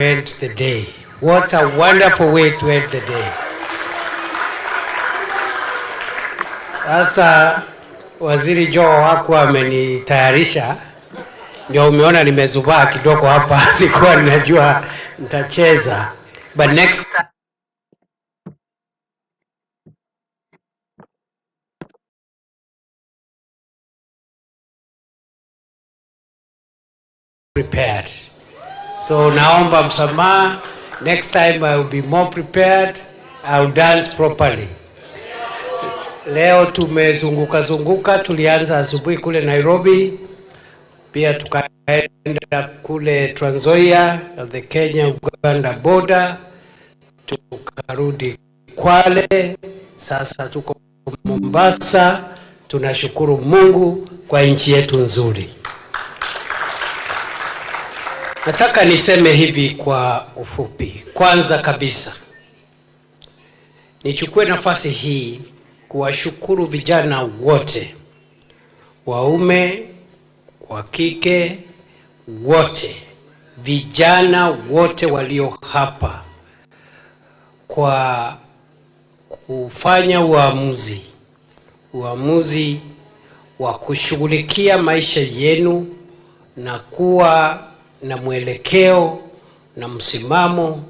end the day. What a wonderful way to end the day. Sasa Waziri Joe hakuwa amenitayarisha, ndio umeona nimezubaa kidogo hapa, sikuwa ninajua nitacheza. But next time prepared. So naomba msamaha. Next time I will be more prepared. I will dance properly. Leo tumezunguka, tulianza asubuhi kule Nairobi, pia tukaenda kule Trans Nzoia, the Kenya-Uganda border, tukarudi Kwale, sasa tuko Mombasa. Tunashukuru Mungu kwa nchi yetu nzuri. Nataka niseme hivi kwa ufupi. Kwanza kabisa, nichukue nafasi hii kuwashukuru vijana wote, waume, wa kike, wote, vijana wote walio hapa kwa kufanya uamuzi wa kushughulikia maisha yenu na kuwa na mwelekeo na msimamo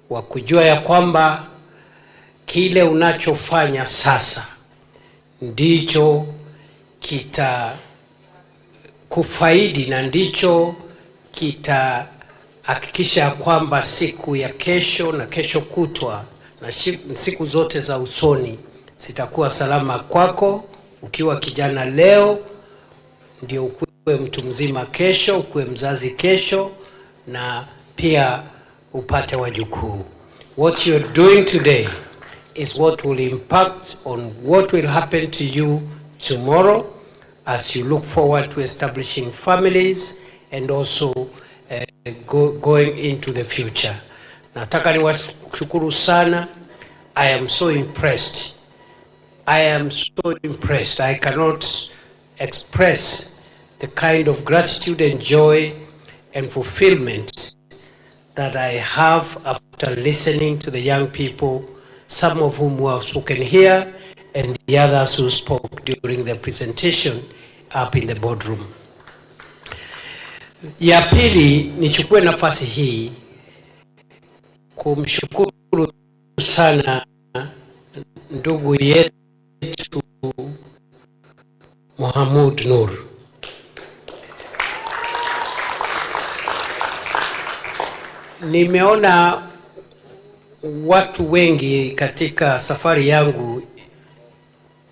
wa kujua ya kwamba kile unachofanya sasa ndicho kita kufaidi na ndicho kita hakikisha kwamba siku ya kesho na kesho kutwa na siku zote za usoni sitakuwa salama kwako. Ukiwa kijana leo, ndio ukuwe mtu mzima kesho, ukuwe mzazi kesho, na pia upate wajukuu. What you're doing today is what will impact on what will happen to you tomorrow as you look forward to establishing families and also going into the future. Nataka niwashukuru sana. I am so impressed. I cannot express the kind of gratitude and joy and fulfillment that I have after listening to the young people, some of whom who have spoken here and the others who spoke during the presentation up in the boardroom. Ya pili, nichukue nafasi hii kumshukuru sana ndugu yetu Mohamud Nur. Nimeona watu wengi katika safari yangu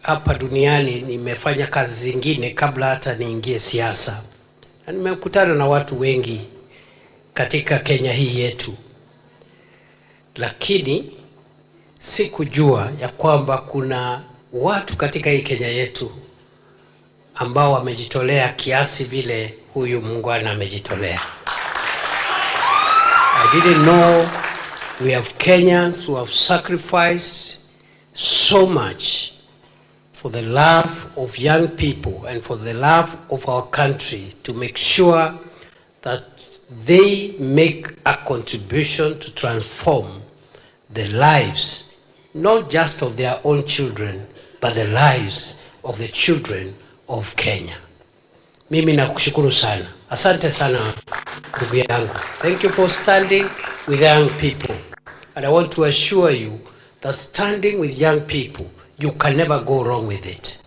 hapa duniani. Nimefanya kazi zingine kabla hata niingie siasa, na nimekutana na watu wengi katika Kenya hii yetu, lakini sikujua ya kwamba kuna watu katika hii Kenya yetu ambao wamejitolea kiasi vile huyu muungwana amejitolea. I didn't know we have Kenyans who have sacrificed so much for the love of young people and for the love of our country to make sure that they make a contribution to transform the lives, not just of their own children, but the lives of the children of Kenya. Mimi nakushukuru sana. Asante sana ndugu yangu. Thank you for standing with young people. And I want to assure you that standing with young people, you can never go wrong with it.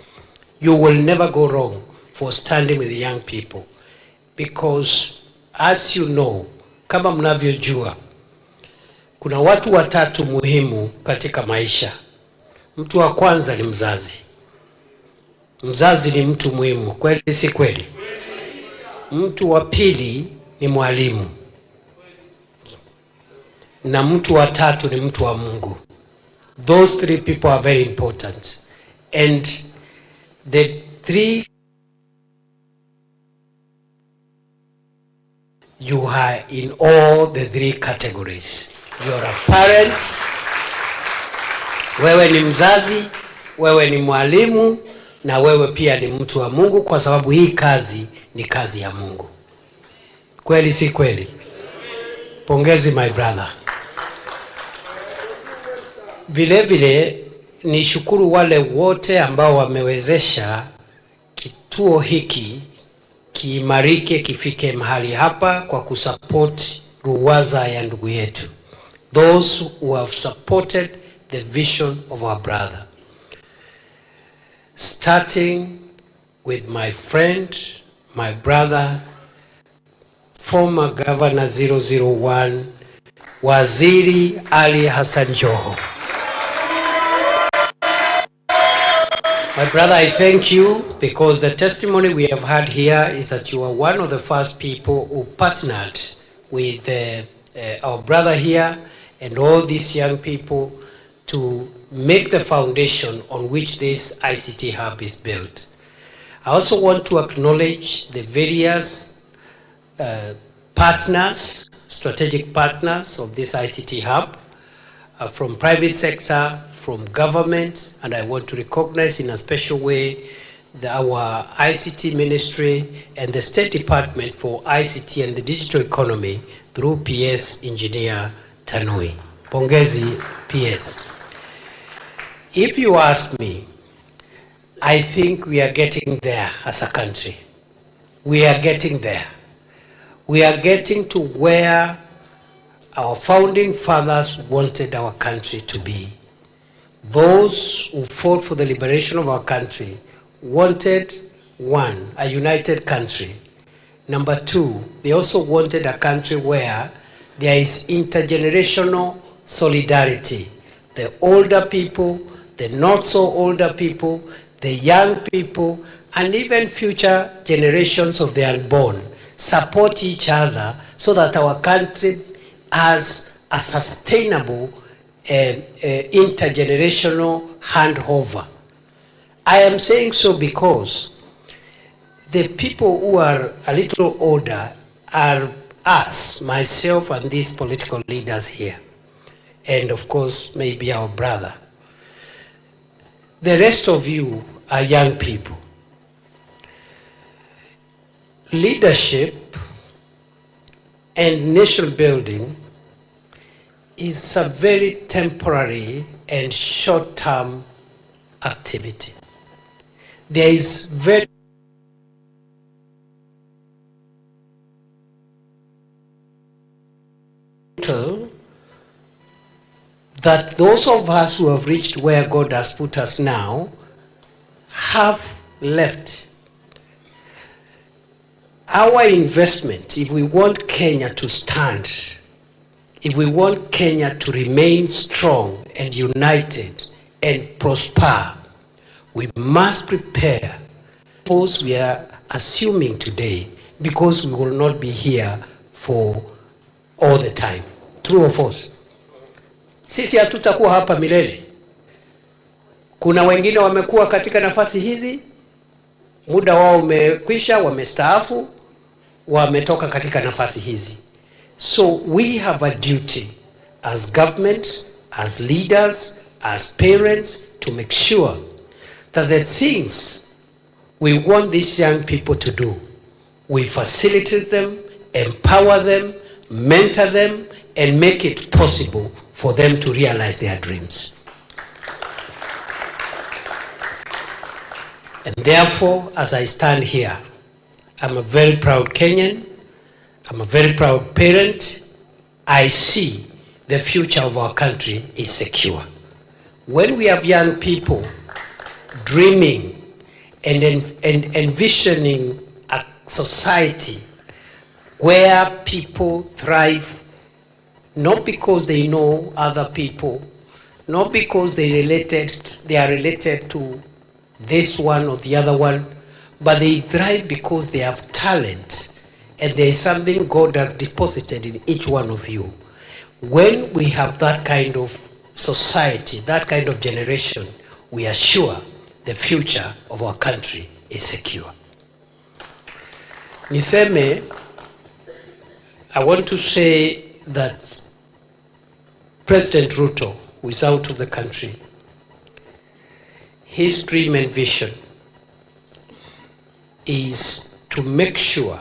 You will never go wrong for standing with young people. Because as you know, kama mnavyojua, kuna watu watatu muhimu katika maisha. Mtu wa kwanza ni mzazi. Mzazi ni mtu muhimu, kweli si kweli? Mtu wa pili ni mwalimu. Na mtu wa tatu ni mtu wa Mungu. Those three people are very important. And the three, you are in all the three categories. You are a parent, wewe ni mzazi, wewe ni mwalimu, na wewe pia ni mtu wa Mungu, kwa sababu hii kazi ni kazi ya Mungu. Kweli si kweli? Pongezi my brother. Vile vile ni shukuru wale wote ambao wamewezesha kituo hiki kiimarike kifike mahali hapa kwa kusupport ruwaza ya ndugu yetu. Those who have supported the vision of our brother. Starting with my friend, my brother, former Governor 001, Waziri Ali Hassan Joho. My brother, I thank you because the testimony we have had here is that you are one of the first people who partnered with our brother here and all these young people to make the foundation on which this ICT hub is built. I also want to acknowledge the various partners, strategic partners of this ICT hub, from private sector, from government, and I want to recognize in a special way our ICT ministry and the State Department for ICT and the digital economy through PS Engineer Tanui. Pongezi PS. If you ask me, I think we are getting there as a country. We are getting there. We are getting to where our founding fathers wanted our country to be. Those who fought for the liberation of our country wanted, one, a united country. Number two, they also wanted a country where there is intergenerational solidarity. The older people, the not so older people, the young people, and even future generations of the unborn support each other so that our country has a sustainable intergenerational handover. I am saying so because the people who are a little older are us, myself and these political leaders here, and of course maybe our brother. The rest of you are young people. Leadership and nation building is a very temporary and short-term activity. There is very little that those of us who have reached where God has put us now have left. Our investment, if we want Kenya to stand, if we want Kenya to remain strong and united and prosper, we must prepare. Because we are assuming today, because we will not be here for all the time. True or false? Sisi hatutakuwa hapa milele. Kuna wengine wamekuwa katika nafasi hizi, muda wao umekwisha, wamestaafu, wametoka katika nafasi hizi. So we have a duty as government, as leaders, as parents to make sure that the things we want these young people to do, we facilitate them, empower them, mentor them, and make it possible for them to realize their dreams. And therefore, as I stand here, I'm a very proud Kenyan. I'm a very proud parent. I see the future of our country is secure. When we have young people dreaming and envisioning a society where people thrive, not because they know other people, not because they are related to this one or the other one, but they thrive because they have talent and there is something God has deposited in each one of you. When we have that kind of society, that kind of generation, we are sure the future of our country is secure. Niseme, I want to say that President Ruto, who is out of the country, his dream and vision is to make sure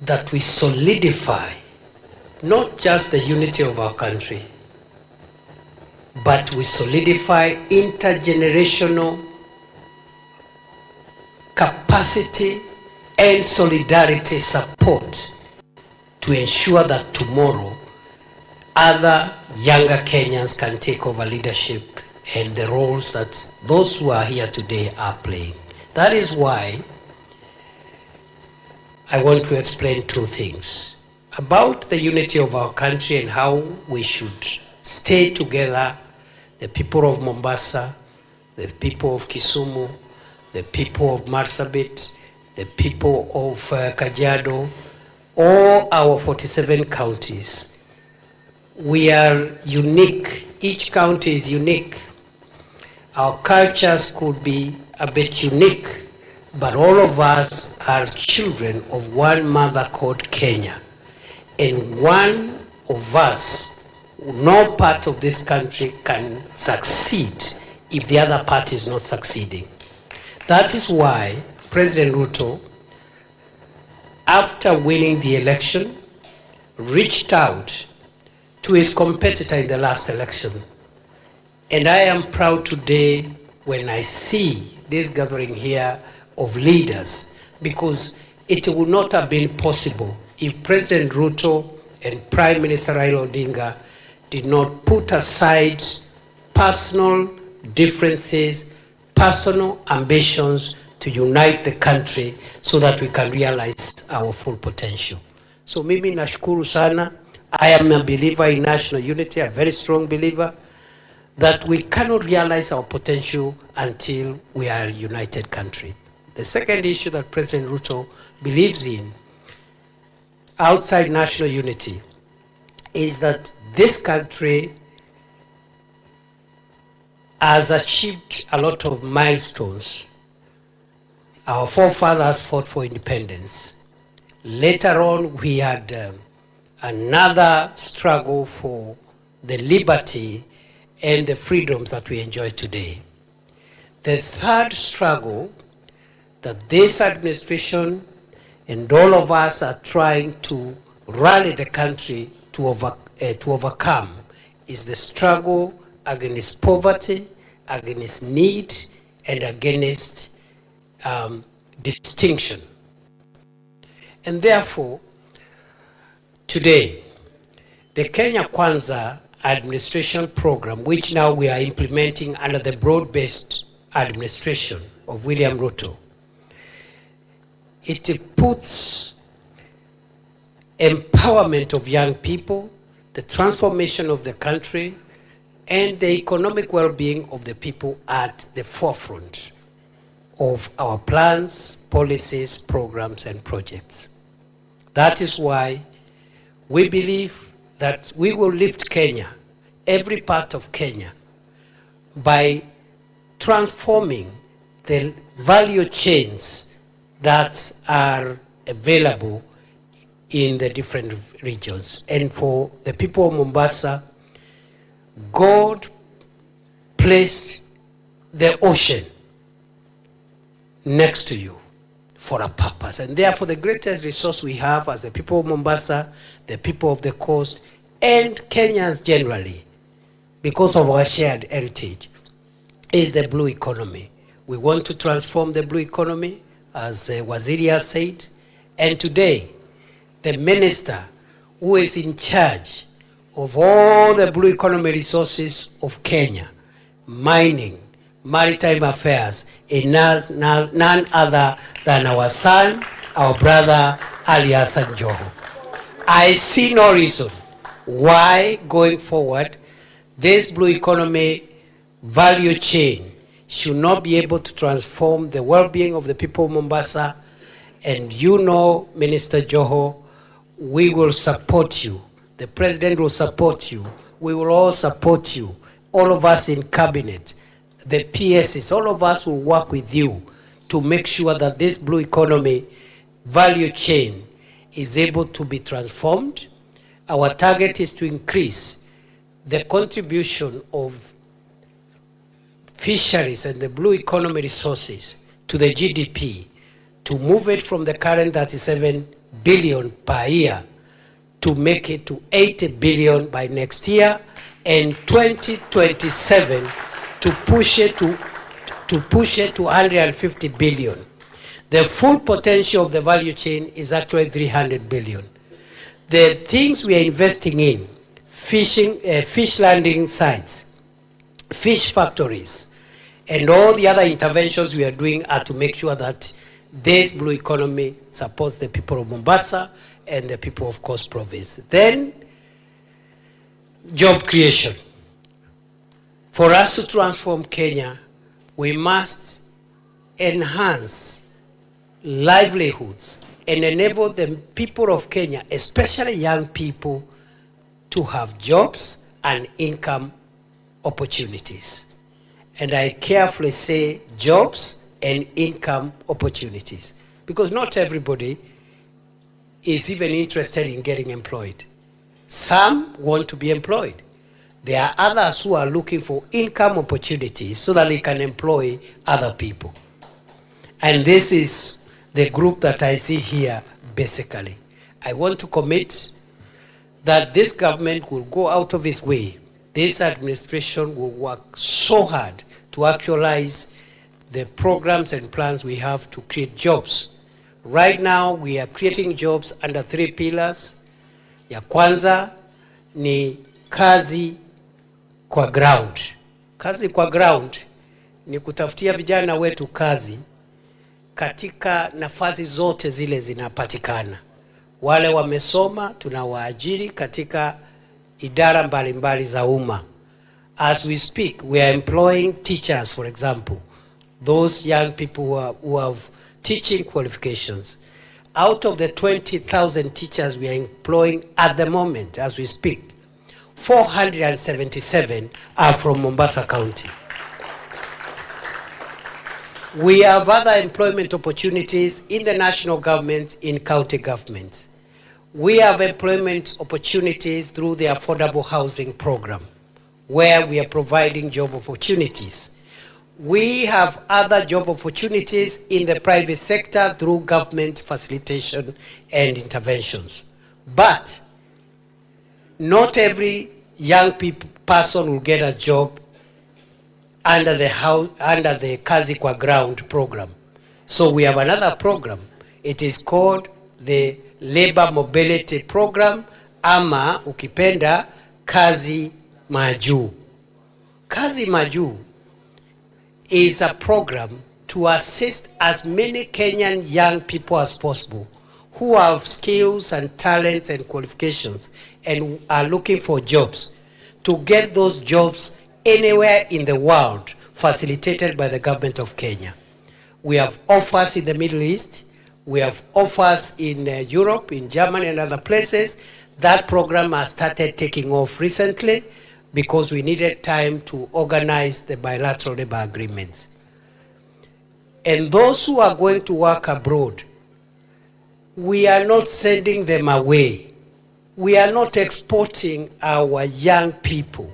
that we solidify not just the unity of our country, but we solidify intergenerational capacity and solidarity support to ensure that tomorrow other younger Kenyans can take over leadership and the roles that those who are here today are playing. That is why I want to explain two things about the unity of our country and how we should stay together, the people of Mombasa, the people of Kisumu, the people of Marsabit, the people of Kajiado, all our 47 counties. We are unique. Each county is unique. Our cultures could be a bit unique, but all of us are children of one mother called Kenya. And one of us, no part of this country can succeed if the other part is not succeeding. That is why President Ruto, after winning the election, reached out to his competitor in the last election. And I am proud today when I see this gathering here of leaders, because it would not have been possible if President Ruto and Prime Minister Raila Odinga did not put aside personal differences, personal ambitions to unite the country so that we can realize our full potential. So mimi nashukuru sana. I am a believer in national unity, a very strong believer that we cannot realize our potential until we are a united country. The second issue that President Ruto believes in outside national unity is that this country has achieved a lot of milestones. Our forefathers fought for independence. Later on, we had another struggle for the liberty and the freedoms that we enjoy today. The third struggle that this administration and all of us are trying to rally the country to overcome is the struggle against poverty, against need, and against distinction. And therefore, today, the Kenya Kwanza administration program, which now we are implementing under the broad-based administration of William Ruto, it puts empowerment of young people, the transformation of the country, and the economic well-being of the people at the forefront of our plans, policies, programs, and projects. That is why we believe that we will lift Kenya, every part of Kenya, by transforming the value chains that are available in the different regions. And for the people of Mombasa, God placed the ocean next to you for a purpose. And therefore, the greatest resource we have as the people of Mombasa, the people of the coast, and Kenyans generally, because of our shared heritage, is the blue economy. We want to transform the blue economy, as Waziri has said. And today, the minister who is in charge of all the blue economy resources of Kenya, mining, maritime affairs, is none other than our son, our brother, Ali Hassan Joho. I see no reason why, going forward, this blue economy value chain should not be able to transform the well-being of the people of Mombasa. And you know, Minister Joho, we will support you. The President will support you. We will all support you. All of us in cabinet, the PSs, all of us will work with you to make sure that this blue economy value chain is able to be transformed. Our target is to increase the contribution of fisheries and the blue economy resources to the GDP, to move it from the current 37 billion per year to make it to 80 billion by next year, and 2027 to push it to 150 billion. The full potential of the value chain is actually 300 billion. The things we are investing in, fishing, fish landing sites, fish factories, and all the other interventions we are doing are to make sure that this blue economy supports the people of Mombasa and the people of Coast Province. Then, job creation. For us to transform Kenya, we must enhance livelihoods and enable the people of Kenya, especially young people, to have jobs and income opportunities. And I carefully say jobs and income opportunities, because not everybody is even interested in getting employed. Some want to be employed. There are others who are looking for income opportunities so that they can employ other people. And this is the group that I see here, basically. I want to commit that this government will go out of its way. This administration will work so hard to actualize the programs and plans we have to create jobs. Right now, we are creating jobs under 3 pillars. Ya kwanza ni kazi kwa ground. Kazi kwa ground ni kutafutia vijana wetu kazi katika nafasi zote zile zinapatikana. Wale wamesoma tunawaajiri katika idara mbalimbali za umma. As we speak, we are employing teachers, for example, those young people who have teaching qualifications. Out of the 20,000 teachers we are employing at the moment, as we speak, 477 are from Mombasa County. We have other employment opportunities in the national government, in county governments. We have employment opportunities through the affordable housing program, where we are providing job opportunities. We have other job opportunities in the private sector through government facilitation and interventions. But not every young person will get a job under the Kazi Kwa Ground program. So we have another program. It is called the Labor Mobility Program, ama ukipenda Kazi Maju. Kazi Maju is a program to assist as many Kenyan young people as possible who have skills and talents and qualifications and are looking for jobs, to get those jobs anywhere in the world, facilitated by the government of Kenya. We have offers in the Middle East, we have offers in Europe, in Germany and other places. That program has started taking off recently because we needed time to organize the bilateral labor agreements. And those who are going to work abroad, we are not sending them away. We are not exporting our young people.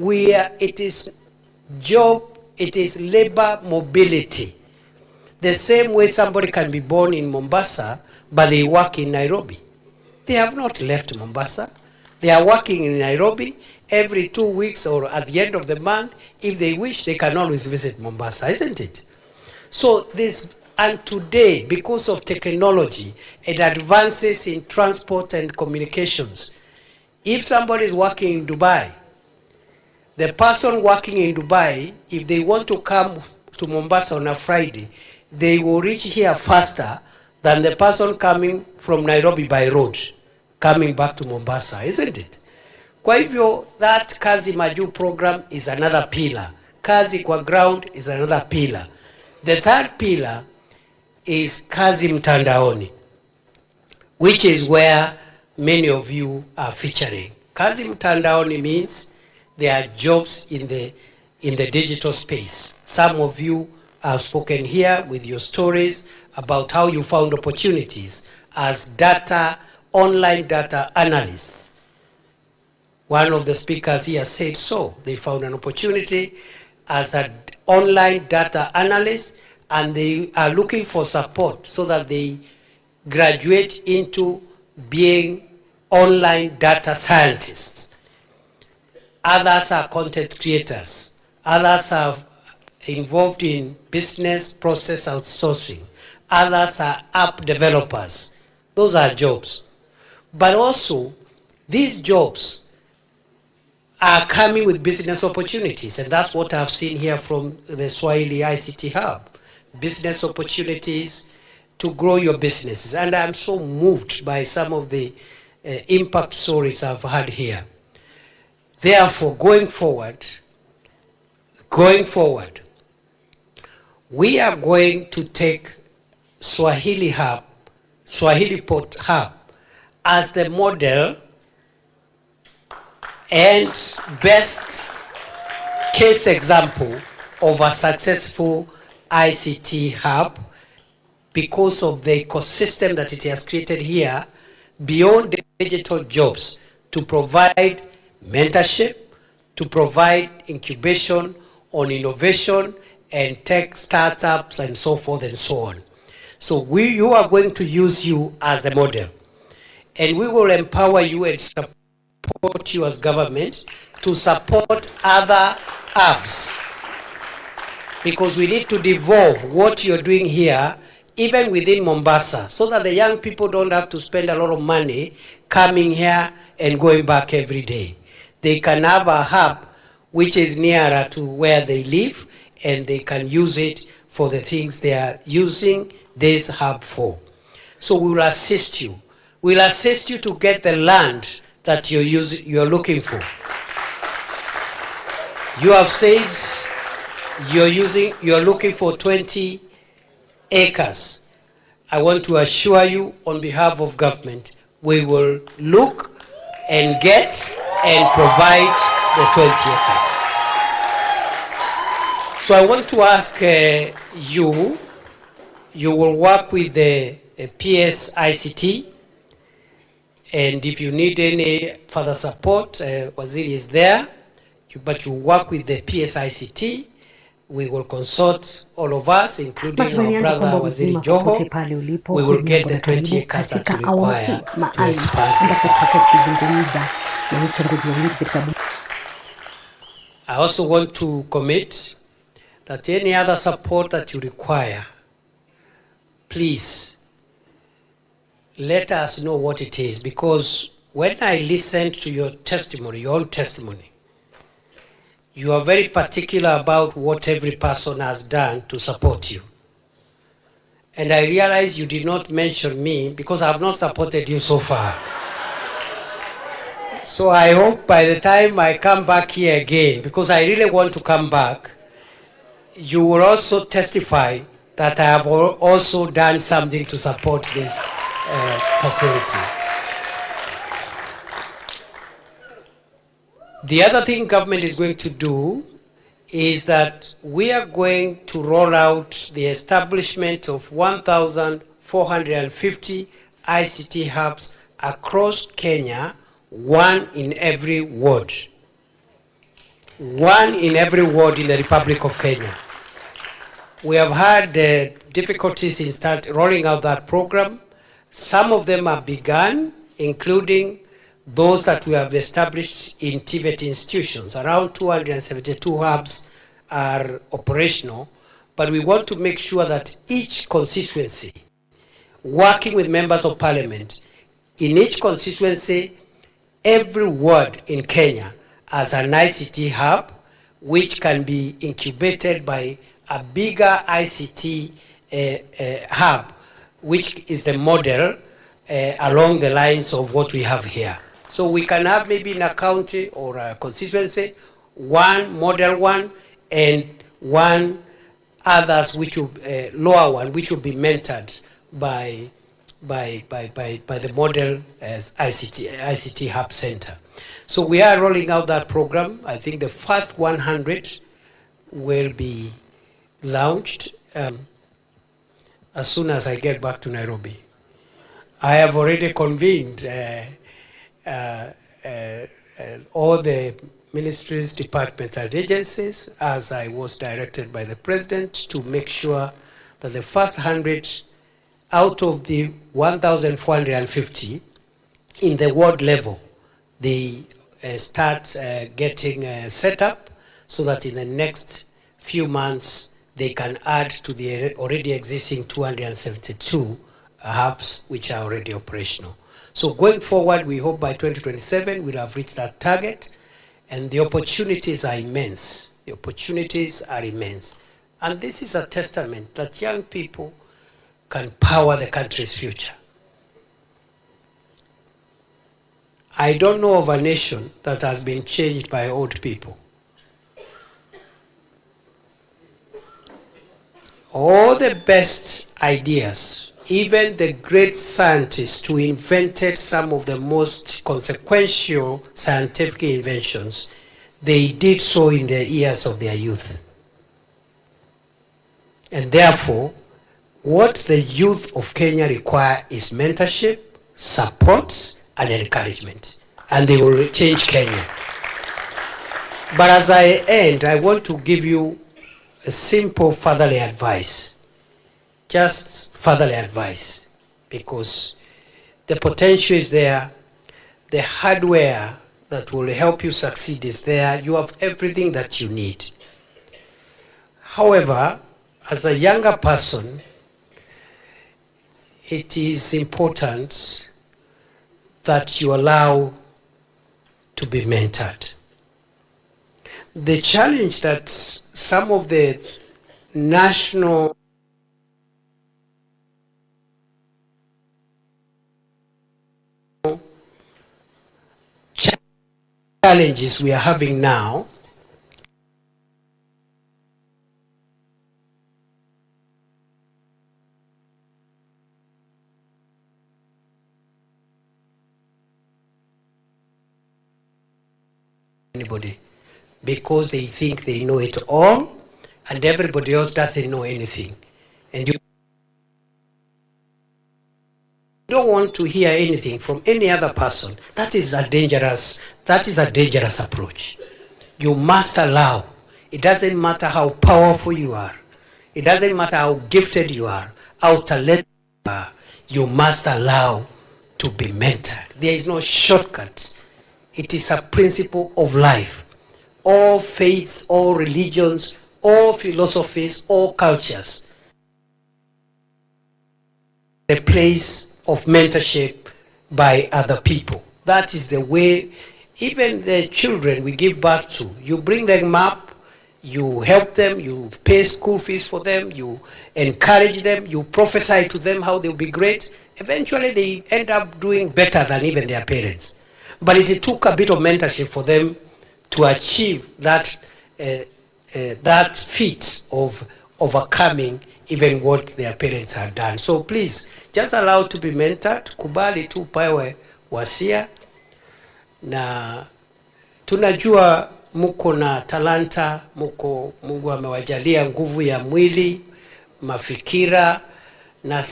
It is labor mobility. The same way somebody can be born in Mombasa, but they work in Nairobi. They have not left Mombasa. They are working in Nairobi. Every 2 weeks or at the end of the month, if they wish, they can always visit Mombasa, isn't it? So and today, because of technology and advances in transport and communications, if somebody is working in Dubai, the person working in Dubai, if they want to come to Mombasa on a Friday, they will reach here faster than the person coming from Nairobi by road, coming back to Mombasa, isn't it? Kwa hivyo, that Kazi Maju program is another pillar. Kazi Kwa Ground is another pillar. The third pillar is Kazi Mtandaoni, which is where many of you are featuring. Kazi Mtandaoni means there are jobs in the digital space. Some of you have spoken here with your stories about how you found opportunities as online data analysts. One of the speakers here said so. They found an opportunity as an online data analyst, and they are looking for support so that they graduate into being online data scientists. Others are content creators. Others are involved in business process outsourcing. Others are app developers. Those are jobs. But also, these jobs are coming with business opportunities, and that's what I've seen here from the Swahili ICT Hub. Business opportunities to grow your businesses. And I'm so moved by some of the impact stories I've had here. Therefore, going forward, we are going to take Swahili Port Hub as the model and best case example of a successful ICT hub because of the ecosystem that it has created here beyond digital jobs to provide mentorship, to provide incubation on innovation and tech startups and so forth and so on. So you are going to use you as a model, and we will empower you and support you as government to support other hubs, because we need to devolve what you're doing here even within Mombasa, so that the young people don't have to spend a lot of money coming here and going back every day. They can have a hub which is nearer to where they live, and they can use it for the things they are using this hub for. So we will assist you. We'll assist you to get the land that you're looking for. You have said you're looking for 20 acres. I want to assure you on behalf of government, we will look and get and provide the 20 acres. So I want to ask you will work with the PS ICT, and if you need any further support, Waziri is there, but you work with the PS ICT. We will consult all of us, including our brother Waziri Joho. We will get the 20 acres that you require to expand this. I also want to commit that any other support that you require, please let us know what it is, because when I listened to your testimony, your own testimony, you are very particular about what every person has done to support you. And I realize you did not mention me because I have not supported you so far. So I hope by the time I come back here again, because I really want to come back, you will also testify that I have also done something to support this facility. The other thing government is going to do is that we are going to roll out the establishment of 1,450 ICT hubs across Kenya, one in every ward. One in every ward in the Republic of Kenya. We have had difficulties in rolling out that program. Some of them have begun, including those that we have established in TVET institutions. Around 272 hubs are operational, but we want to make sure that each constituency, working with members of parliament, in each constituency, every ward in Kenya has an ICT hub, which can be incubated by a bigger ICT hub, which is the model along the lines of what we have here. So we can have maybe in a county or a constituency, one model one and one others which will, lower one, which will be mentored by the model as ICT Hub Center. So we are rolling out that program. I think the first 100 will be launched as soon as I get back to Nairobi. I have already convened all the ministries, departments, and agencies, as I was directed by the President, to make sure that the first 100 out of the 1,450 in the ward level, they start getting set up so that in the next few months they can add to the already existing 272 hubs which are already operational. So going forward, we hope by 2027 we'll have reached that target, and the opportunities are immense. The opportunities are immense. And this is a testament that young people can power the country's future. I don't know of a nation that has been changed by old people. All the best ideas, even the great scientists who invented some of the most consequential scientific inventions, they did so in the years of their youth. And therefore, what the youth of Kenya require is mentorship, support, and encouragement. And they will change Kenya. But as I end, I want to give you a simple fatherly advice. Just fatherly advice. Because the potential is there. The hardware that will help you succeed is there. You have everything that you need. However, as a younger person, it is important that you allow to be mentored. The challenge that some of the national challenges we are having now anybody, because they think they know it all and everybody else doesn't know anything. And you don't want to hear anything from any other person. That is a dangerous approach. You must allow. It doesn't matter how powerful you are. It doesn't matter how gifted you are, how talented you are. You must allow to be mentored. There is no shortcut. It is a principle of life. All faiths, all religions, all philosophies, all cultures, the place of mentorship by other people. That is the way. Even the children we give birth to, you bring them up, you help them, you pay school fees for them, you encourage them, you prophesy to them how they'll be great. Eventually they end up doing better than even their parents. But it took a bit of mentorship for them to achieve that that feat of overcoming even what their parents had done. So please, just allow to be mentored, kubali tu pawe wasia, na tunajua muko na talanta, muko, Mungu amewajalia nguvu ya mwili, mafikira, na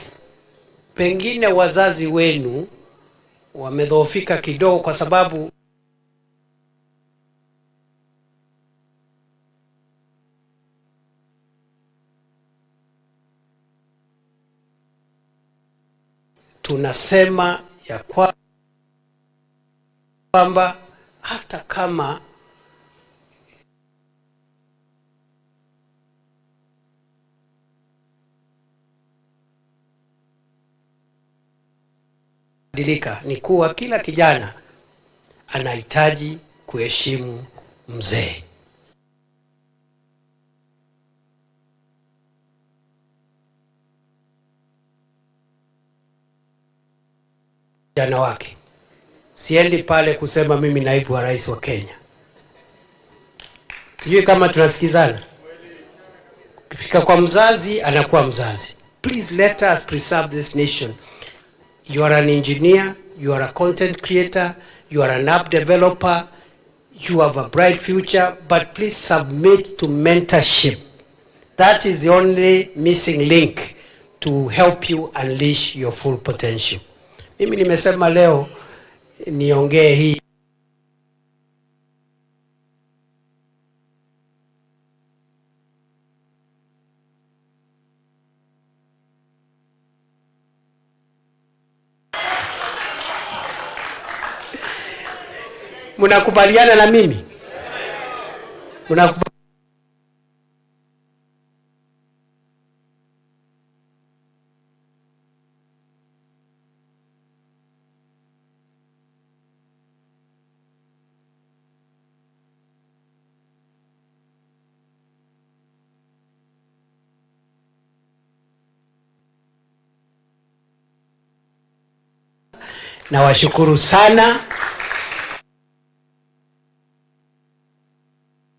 pengine wazazi wenu wamedhoofika kidogo kwa sababu tunasema ya kwamba hata kama dilika ni kuwa kila kijana anahitaji kuheshimu mzee. Kijana wake. Siendi pale kusema mimi naibu wa rais wa Kenya. Sijui kama tunasikizana. Ukifika kwa mzazi, anakuwa mzazi. Please let us preserve this nation. You are an engineer, you are a content creator, you are an app developer, you have a bright future, but please submit to mentorship. That is the only missing link to help you unleash your full potential. Mimi nimesema leo niongee hii Mnakubaliana na mimi? Na washukuru sana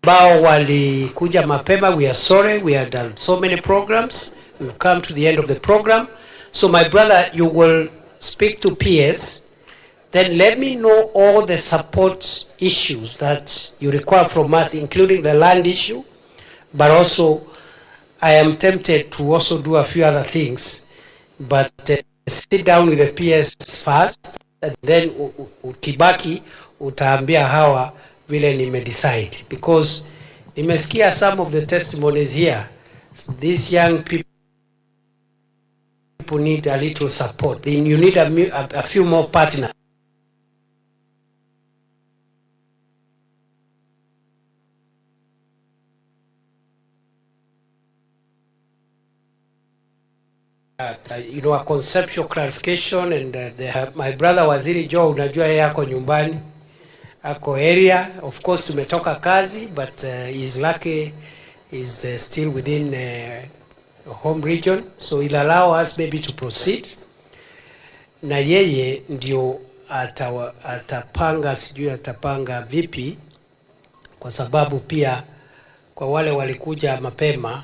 ambao walikuja mapema. We are sorry, we have done so many programs. We've come to the end of the program. So my brother, you will speak to PS, then let me know all the support issues that you require from us, including the land issue, but also I am tempted to also do a few other things, but sit down with the PS first, and then ukibaki utaambia hawa vile nimedecide, because nimesikia some of the testimonies here. These young people need a little support. Then you need a few more partners. You know, a conceptual clarification, and my brother Waziri Joe, unajua yeye yako nyumbani, ako area. Of course tumetoka kazi, but he's lucky is still within home region, so he'll allow us maybe to proceed. Na yeye ndio atapanga, sijui atapanga vipi, kwa sababu pia kwa wale walikuja mapema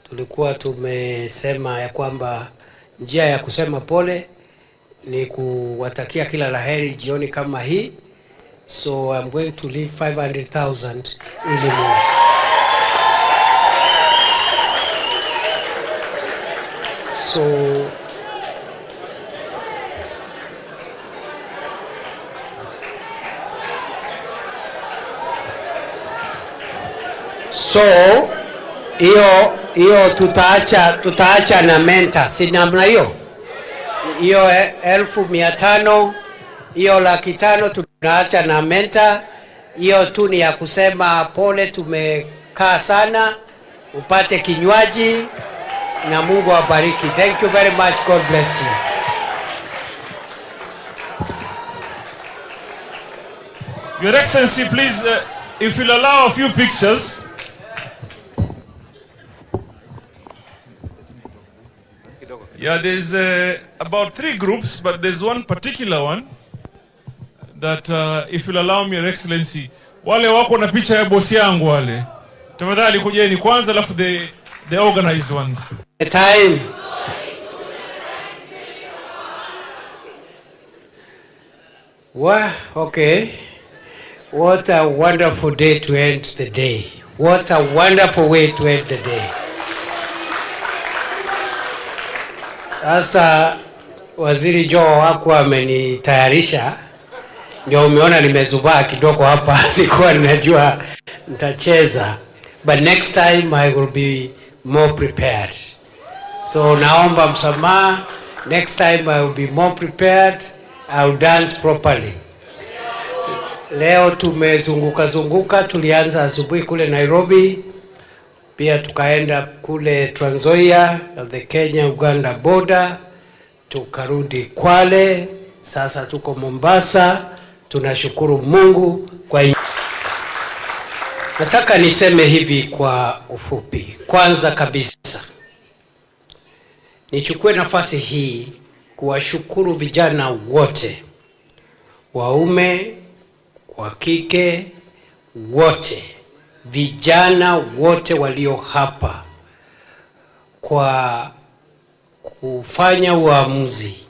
tulikuwa tumesema ya kwamba njia ya kusema pole ni kuwatakia kila laheri jioni kama hii. So I'm going to leave 500,000 ili so hiyo tutaacha na mentor, si namna hiyo? Hiyo 1,500, hiyo 500,000 tunaacha na mentor. Hiyo tu ni ya kusema pole, tumekaa sana, upate kinywaji na Mungu awabariki. Thank you very much. God bless you. Your Excellency, please, if you'll allow a few pictures. Yeah, there's about 3 groups, but there's one particular one that if you'll allow me, Your Excellency, wale wako na picha ya bosi yangu wale, tafadhali kujeni kwanza, alafu the organized ones. The time. Wow, okay. What a wonderful day to end the day. What a wonderful way to end the day. Sasa Waziri Joe hakuwa amenitayarisha, ndio umeona nimezubaa kidogo hapa, sikuwa ninajua nitacheza, but next time I will be more prepared. So naomba msamaha, next time I will be more prepared, I will dance properly. Leo tumezunguka, tulianza asubuhi kule Nairobi, pia tukaenda kule Trans Nzoia, the Kenya-Uganda border, tukarudi Kwale, sasa tuko Mombasa. Tunashukuru Mungu kwa hii. Nataka niseme hivi kwa ufupi. Kwanza kabisa, nichukue nafasi hii kuwashukuru vijana wote, waume, wa kike, wote, vijana wote walio hapa, kwa kufanya uamuzi